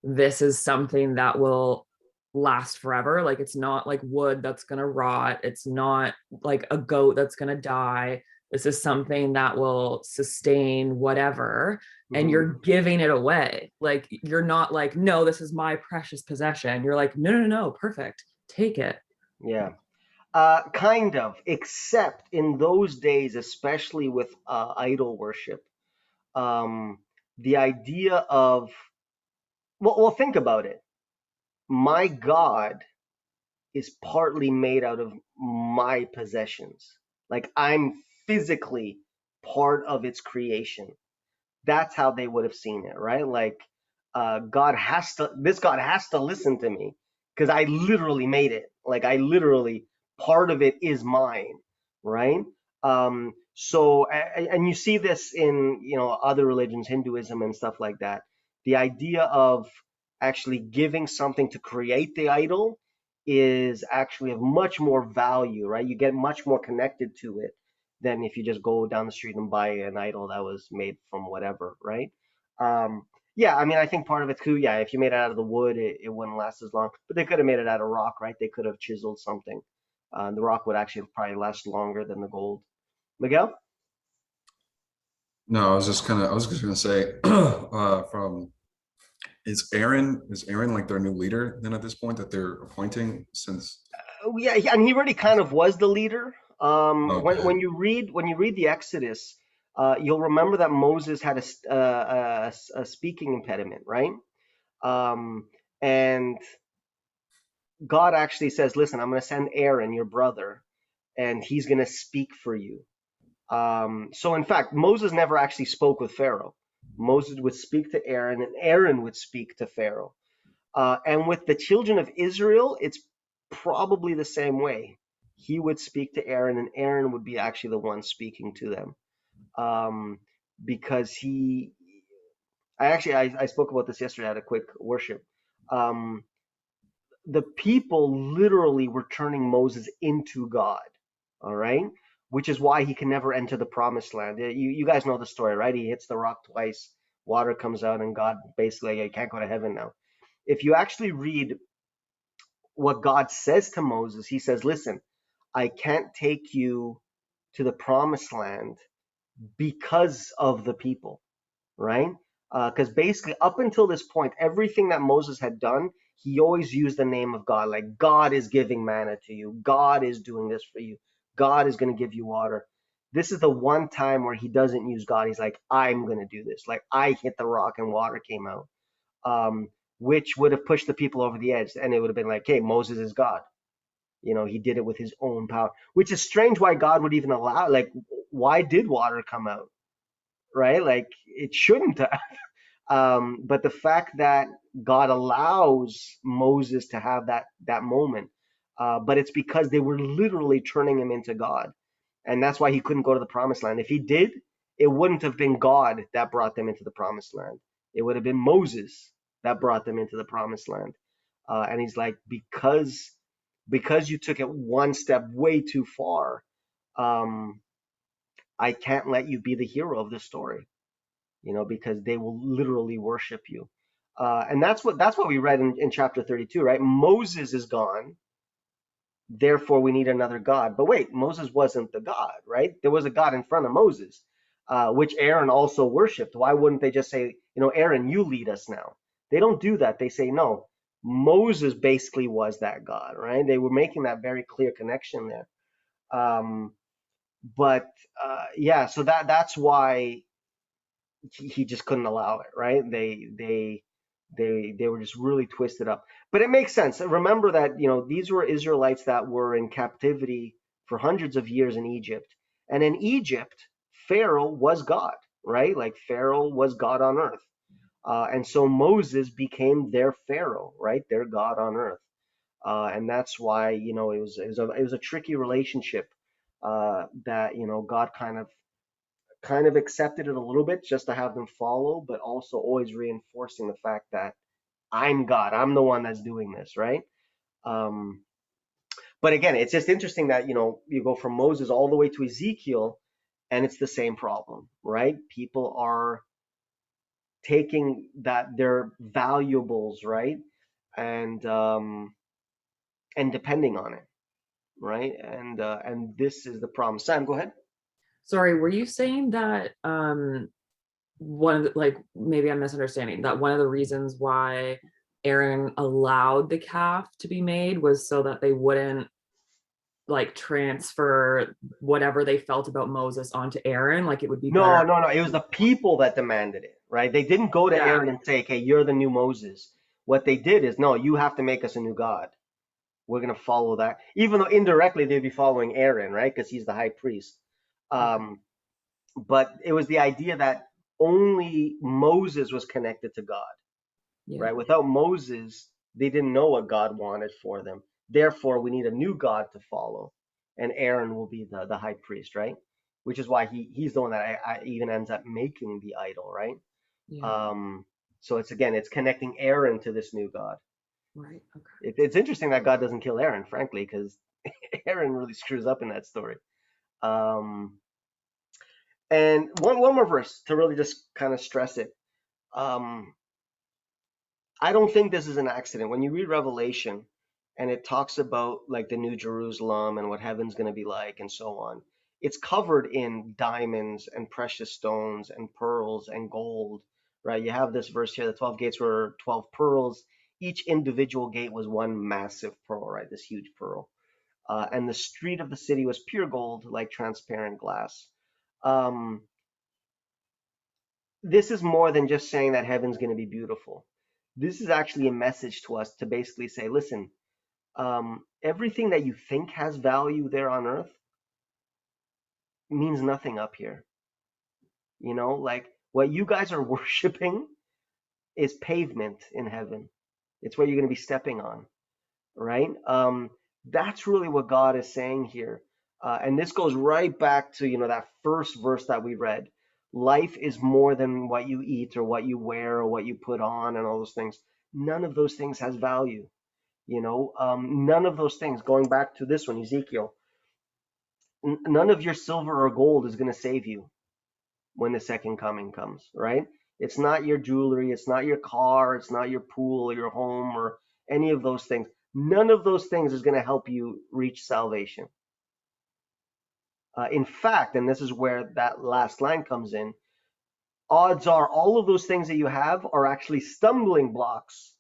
this is something that will last forever? Like, it's not like wood that's going to rot. It's not like a goat that's going to die. This is something that will sustain whatever. And you're giving it away. Like, you're not like, no, this is my precious possession. You're like, no, perfect. Take it. Yeah. Kind of, except in those days, especially with idol worship, the idea of, well, think about it. My God is partly made out of my possessions. Like, I'm physically part of its creation. That's how they would have seen it, right? Like, this God has to listen to me because I literally made it. Like, part of it is mine, right? So, and you see this in, other religions, Hinduism and stuff like that. The idea of actually giving something to create the idol is actually of much more value, right? You get much more connected to it than if you just go down the street and buy an idol that was made from whatever, right? Yeah, I mean, I think part of it too, yeah, if you made it out of the wood, it wouldn't last as long. But they could have made it out of rock, right? They could have chiseled something. The rock would actually probably last longer than the gold. Miguel? No, I was just gonna say, is Aaron like their new leader then at this point that they're appointing, since? Yeah, and he already kind of was the leader. Okay. When you read the Exodus, you'll remember that Moses had a speaking impediment, right? And God actually says, "Listen, I'm going to send Aaron, your brother, and he's going to speak for you." So in fact, Moses never actually spoke with Pharaoh. Moses would speak to Aaron, and Aaron would speak to Pharaoh. And with the children of Israel, it's probably the same way. He would speak to Aaron, and Aaron would be actually the one speaking to them. Because I spoke about this yesterday at a quick worship. Um, the people literally were turning Moses into God. All right, which is why he can never enter the promised land. You guys know the story, right? He hits the rock twice, water comes out, and God basically, you can't go to heaven now. If you actually read what God says to Moses, he says, listen, I can't take you to the promised land because of the people, right? Because basically, up until this point, everything that Moses had done, he always used the name of God. Like, God is giving manna to you. God is doing this for you. God is going to give you water. This is the one time where he doesn't use God. He's like, I'm going to do this. Like, I hit the rock and water came out, um, which would have pushed the people over the edge. And it would have been like, hey, Moses is God. You know, he did it with his own power, which is strange why God would even allow, like, why did water come out? Right? Like, it shouldn't have. But the fact that God allows Moses to have that moment, but it's because they were literally turning him into God, and that's why he couldn't go to the promised land. If he did, it wouldn't have been God that brought them into the promised land. It would have been Moses that brought them into the promised land. And he's like, because you took it one step way too far, um, I can't let you be the hero of this story, because they will literally worship you. And that's what we read in chapter 32, right? Moses is gone, therefore we need another God. But wait, Moses wasn't the God, right? There was a God in front of Moses, which Aaron also worshipped. Why wouldn't they just say, Aaron, you lead us now? They don't do that. They say, no, Moses basically was that God, right? They were making that very clear connection there. But yeah, so that's why he just couldn't allow it, right? They were just really twisted up. But it makes sense. Remember that, these were Israelites that were in captivity for hundreds of years in Egypt. And in Egypt, Pharaoh was God, right? Like, Pharaoh was God on earth. And so Moses became their Pharaoh, right? Their God on earth. And that's why, it was a tricky relationship, that, God kind of accepted it a little bit just to have them follow, but also always reinforcing the fact that I'm God. I'm the one that's doing this, right? Um, but again, it's just interesting that, you go from Moses all the way to Ezekiel, and it's the same problem, right? People are taking their valuables, right? And depending on it, right? And this is the problem. Sam, go ahead. Sorry, were you saying that one of the, like, maybe I'm misunderstanding, that one of the reasons why Aaron allowed the calf to be made was so that they wouldn't like transfer whatever they felt about Moses onto Aaron? Like, it would be No, better. no, no. It was the people that demanded it, right? They didn't go to Yeah. Aaron and say, "Okay, you're the new Moses." What they did is, no, you have to make us a new God. We're gonna follow that, even though indirectly they'd be following Aaron, right? Because he's the high priest. Okay. But it was the idea that only Moses was connected to God, Yeah. right? Without Moses, they didn't know what God wanted for them. Therefore, we need a new God to follow, and Aaron will be the high priest, right? Which is why he's the one that I even ends up making the idol, right? Yeah. So it's connecting Aaron to this new God. Right. Okay. It's interesting that God doesn't kill Aaron, frankly, because Aaron really screws up in that story. Um, and one more verse to really just kind of stress it. Um, I don't think this is an accident. When you read Revelation and it talks about like the New Jerusalem and what heaven's going to be like and so on, it's covered in diamonds and precious stones and pearls and gold, right? You have this verse here, the 12 gates were 12 pearls. Each individual gate was one massive pearl, right? This huge pearl. And the street of the city was pure gold, like transparent glass. Um, this is more than just saying that heaven's going to be beautiful. This is actually a message to us to basically say, listen, everything that you think has value there on earth means nothing up here. Like, what you guys are worshiping is pavement in heaven. It's what you're going to be stepping on, right? That's really what God is saying here. And this goes right back to, that first verse that we read. Life is more than what you eat or what you wear or what you put on and all those things. None of those things has value. None of those things, going back to this one, Ezekiel, none of your silver or gold is going to save you when the second coming comes, right? It's not your jewelry, it's not your car, it's not your pool or your home or any of those things. None of those things is going to help you reach salvation. In fact, and this is where that last line comes in, odds are all of those things that you have are actually stumbling blocks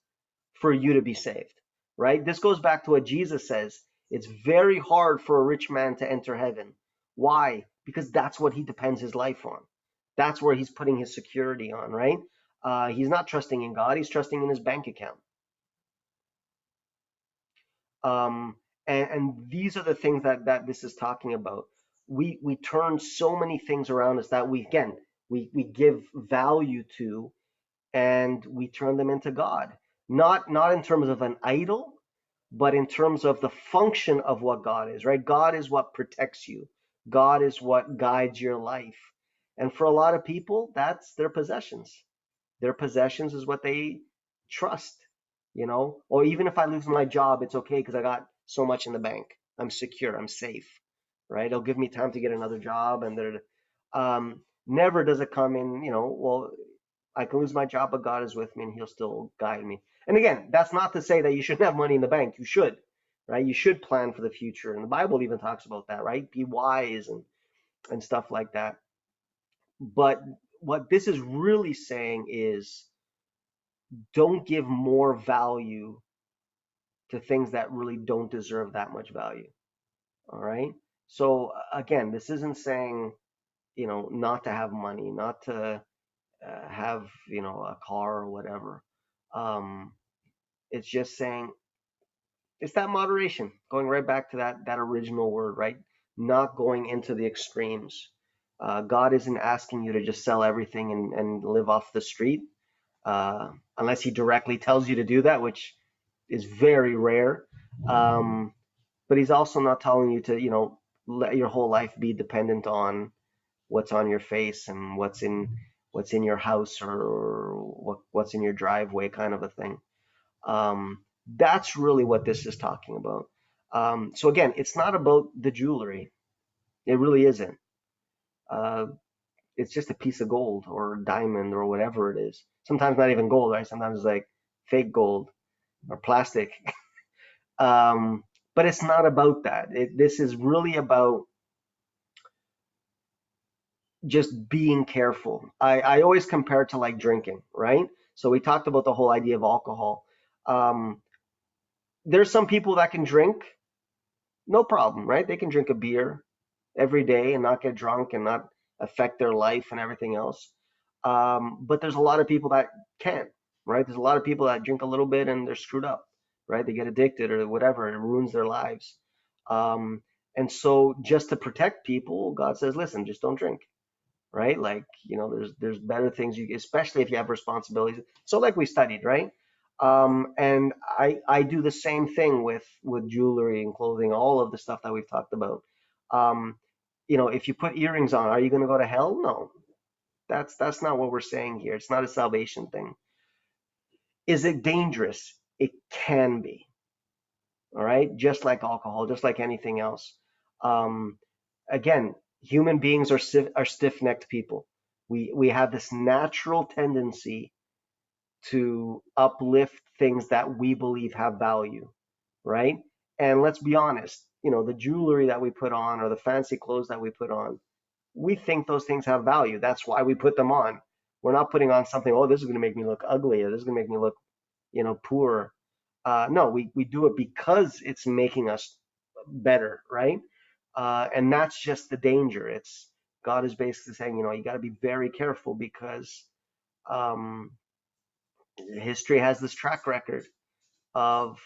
for you to be saved, right? This goes back to what Jesus says. It's very hard for a rich man to enter heaven. Why? Because that's what he depends his life on. That's where he's putting his security on, right? He's not trusting in God, he's trusting in his bank account. And these are the things that this is talking about. We turn so many things around us that we give value to, and we turn them into God. Not in terms of an idol, but in terms of the function of what God is, right? God is what protects you. God is what guides your life. And for a lot of people, that's their possessions. Their possessions is what they trust, or even if I lose my job, it's okay because I got so much in the bank. I'm secure, I'm safe, right? It'll give me time to get another job. And never does it come in, well, I can lose my job, but God is with me and he'll still guide me. And again, that's not to say that you shouldn't have money in the bank. You should, right? You should plan for the future. And the Bible even talks about that, right? Be wise and stuff like that. But what this is really saying is don't give more value to things that really don't deserve that much value. All right. So again, this isn't saying, not to have money, not to have, a car or whatever. It's just saying it's that moderation, going right back to that original word, right? Not going into the extremes. God isn't asking you to just sell everything and live off the street, unless he directly tells you to do that, which is very rare. But he's also not telling you to, let your whole life be dependent on what's on your face and what's in your house or what's in your driveway, kind of a thing. That's really what this is talking about. So again, it's not about the jewelry. It really isn't. It's just a piece of gold or diamond or whatever it is. Sometimes not even gold, right? Sometimes it's like fake gold or plastic. But it's not about that. This is really about just being careful. I always compare it to like drinking, right? So we talked about the whole idea of alcohol. There's some people that can drink, no problem, right? They can drink a beer every day and not get drunk and not affect their life and everything else. But there's a lot of people that can't, right? There's a lot of people that drink a little bit and they're screwed up, right? They get addicted or whatever, and it ruins their lives. And so just to protect people, God says, listen, just don't drink, right? Like, there's better things especially if you have responsibilities. So like we studied, right? And I do the same thing with jewelry and clothing, all of the stuff that we've talked about. If you put earrings on, are you going to go to hell? No, that's not what we're saying here. It's not a salvation thing. Is it dangerous? It can be. All right, just like alcohol, just like anything else. Again, human beings are stiff-necked people. We have this natural tendency to uplift things that we believe have value, right? And let's be honest, the jewelry that we put on or the fancy clothes that we put on, we think those things have value. That's why we put them on. We're not putting on something, oh, this is going to make me look ugly, or this is going to make me look, poor. No, we do it because it's making us better, right? And that's just the danger. God is basically saying, you got to be very careful because history has this track record of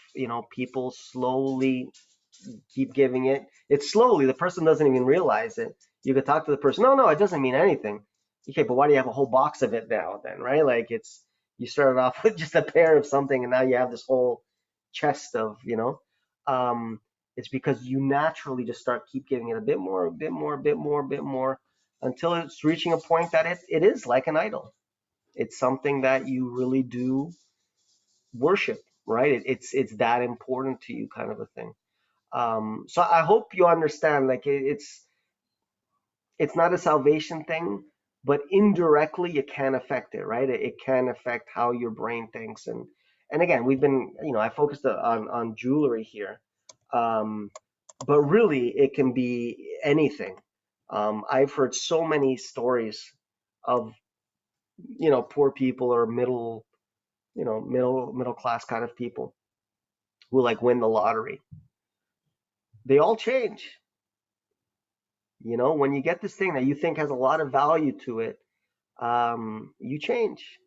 people slowly keep giving it. It's slowly. The person doesn't even realize it. You could talk to the person. No, it doesn't mean anything. Okay, but why do you have a whole box of it now then, right? Like you started off with just a pair of something and now you have this whole chest of, it's because you naturally just keep giving it a bit more, until it's reaching a point that it is like an idol. It's something that you really do worship, right? It's that important to you, kind of a thing. So I hope you understand, like it's not a salvation thing, but indirectly it can affect it, right? It can affect how your brain thinks. And again, we've been, I focused on jewelry here, um, but really it can be anything. I've heard so many stories of poor people or middle class kind of people who like win the lottery. They all change. When you get this thing that you think has a lot of value to it, you change.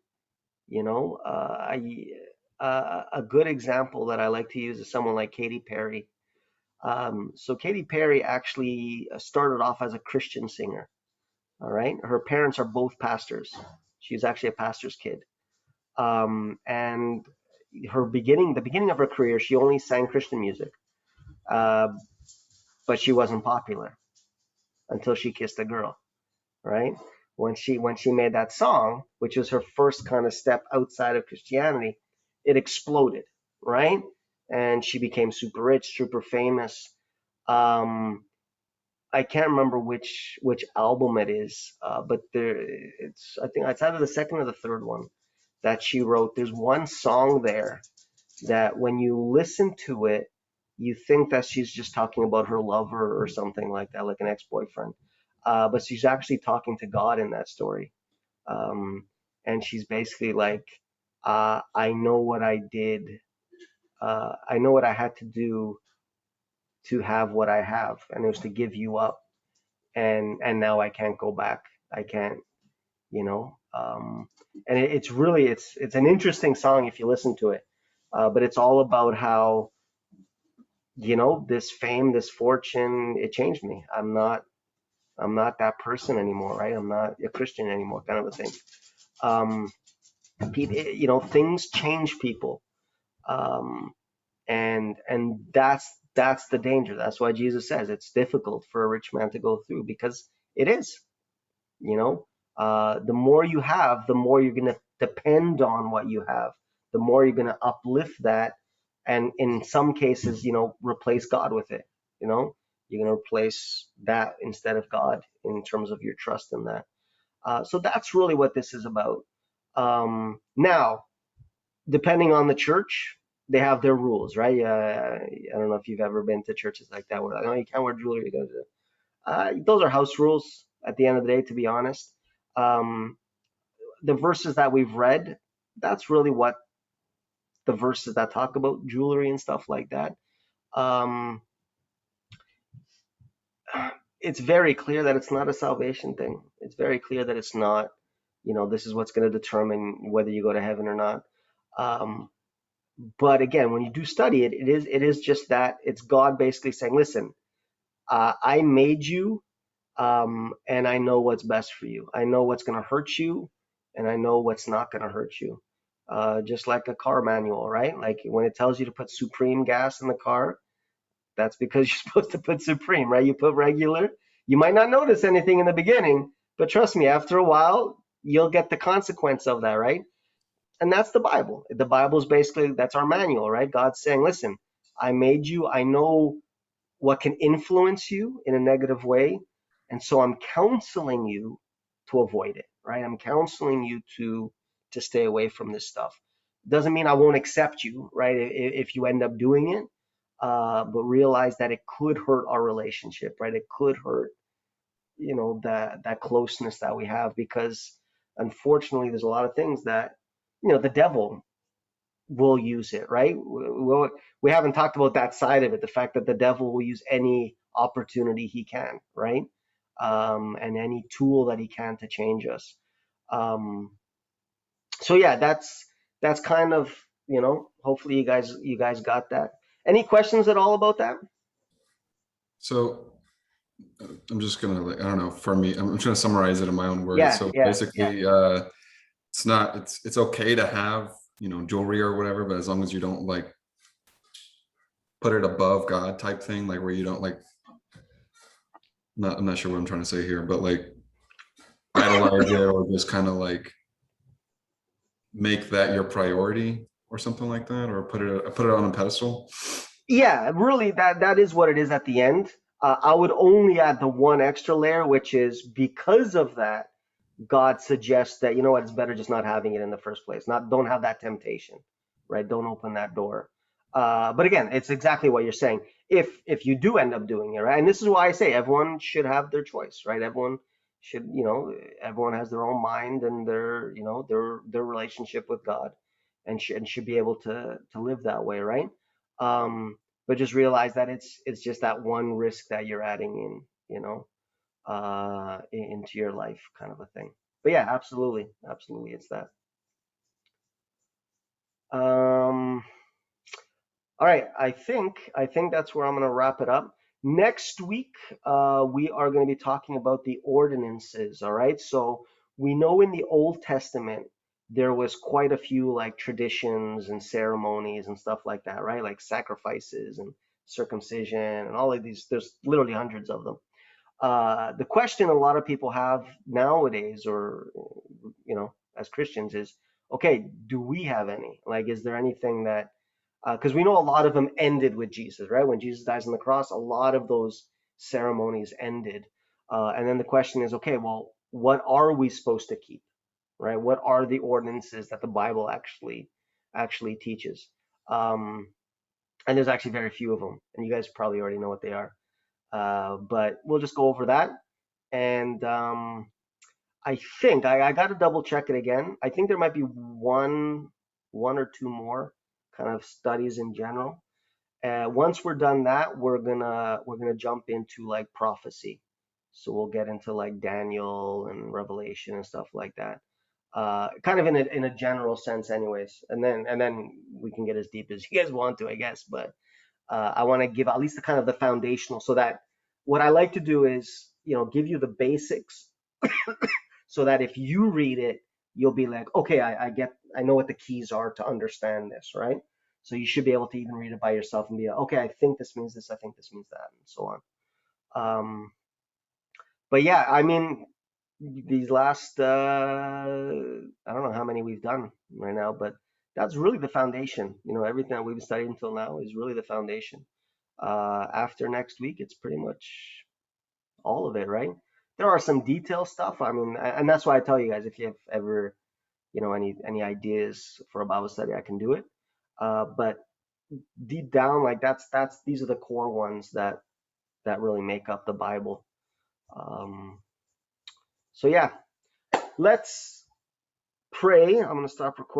A good example that I like to use is someone like Katy Perry. So Katy Perry actually started off as a Christian singer. All right, her parents are both pastors. She's actually a pastor's kid. And the beginning of her career, she only sang Christian music, but she wasn't popular until she kissed a girl, right? When she made that song, which was her first kind of step outside of Christianity, it exploded, right? And she became super rich, super famous. I can't remember which album it is, but I think it's either the second or the third one that she wrote. There's one song there that when you listen to it, you think that she's just talking about her lover or something like that, like an ex-boyfriend. But she's actually talking to God in that story. And she's basically like, I know what I did. I know what I had to do to have what I have, and it was to give you up. And now I can't go back. I can't, you know. And it's really it's an interesting song if you listen to it. But it's all about how, this fame, this fortune, it changed me. I'm not that person anymore, right? I'm not a Christian anymore, kind of a thing. Things change people, and that's the danger. That's why Jesus says it's difficult for a rich man to go through, because it is. The more you have, the more you're going to depend on what you have. The more you're going to uplift that, and in some cases, replace God with it. You're going to replace that instead of God in terms of your trust in that. So that's really what this is about. Now, depending on the church, they have their rules, right? I don't know if you've ever been to churches like that where, like, oh, you can't wear jewelry. Those are house rules at the end of the day, to be honest. The verses that we've read, that's really what the verses that talk about jewelry and stuff like that. It's very clear that it's not a salvation thing. It's very clear that it's not, this is what's going to determine whether you go to heaven or not. But again, when you do study it, it is just that. It's God basically saying, listen, I made you, and I know what's best for you. I know what's going to hurt you, and I know what's not going to hurt you. Just like a car manual, right? Like when it tells you to put Supreme gas in the car, that's because you're supposed to put Supreme, right? You put regular, you might not notice anything in the beginning, but trust me, after a while, you'll get the consequence of that, right? And that's the Bible. The Bible is basically, that's our manual, right? God's saying, listen, I made you. I know what can influence you in a negative way. And so I'm counseling you to avoid it, right? I'm counseling you to stay away from this stuff. Doesn't mean I won't accept you, right? If you end up doing it, but realize that it could hurt our relationship, right? It could hurt, that closeness that we have, because unfortunately, there's a lot of things that, the devil will use it, right? We haven't talked about that side of it, the fact that the devil will use any opportunity he can, right? And any tool that he can to change us. So yeah, that's kind of, hopefully you guys got that. Any questions at all about that? So I'm just gonna, like, I don't know, for me, I'm trying to summarize it in my own words. Yeah, So yeah, basically, it's okay to have, jewelry or whatever, but as long as you don't like put it above God type thing, like where you don't like, I'm not sure what I'm trying to say here, but like idolize it or just kind of like make that your priority. or something like that, or put it on a pedestal. Yeah, really, that is what it is at the end. I would only add the one extra layer, which is because of that, God suggests that, you know what, it's better just not having it in the first place. Don't have that temptation, right? Don't open that door. But again, it's exactly what you're saying. If you do end up doing it, right? And this is why I say everyone should have their choice, right? Everyone should, everyone has their own mind and their relationship with God, and should be able to live that way, right? But just realize that it's just that one risk that you're adding in, into your life, kind of a thing. But yeah, absolutely, absolutely, it's that. Um, all right, I think that's where I'm going to wrap it up. Next week, we are going to be talking about the ordinances. All right, so we know in the Old Testament there was quite a few like traditions and ceremonies and stuff like that, right? Like sacrifices and circumcision and all of these. There's literally hundreds of them. The question a lot of people have nowadays, or as Christians, is, okay, do we have any? Like, is there anything that? Because we know a lot of them ended with Jesus, right? When Jesus dies on the cross, a lot of those ceremonies ended, and then the question is, okay, well, what are we supposed to keep, right? What are the ordinances that the Bible actually teaches? And there's actually very few of them, and you guys probably already know what they are. But we'll just go over that. And I think I got to double check it again. I think there might be one or two more kind of studies in general. Once we're done that, we're gonna jump into like prophecy. So we'll get into like Daniel and Revelation and stuff like that. Kind of in a general sense, anyways. And then we can get as deep as you guys want to, I guess. But I want to give at least the kind of the foundational, so that what I like to do is, give you the basics, so that if you read it, you'll be like, okay, I know what the keys are to understand this, right? So you should be able to even read it by yourself and be like, okay, I think this means this, I think this means that, and so on. But yeah, I mean, these last, I don't know how many we've done right now, but that's really the foundation. Everything that we've studied until now is really the foundation. After next week, it's pretty much all of it, right? There are some detail stuff. I mean, and that's why I tell you guys, if you have ever, any ideas for a Bible study, I can do it. But deep down, like these are the core ones that really make up the Bible. So yeah, let's pray. I'm gonna stop recording.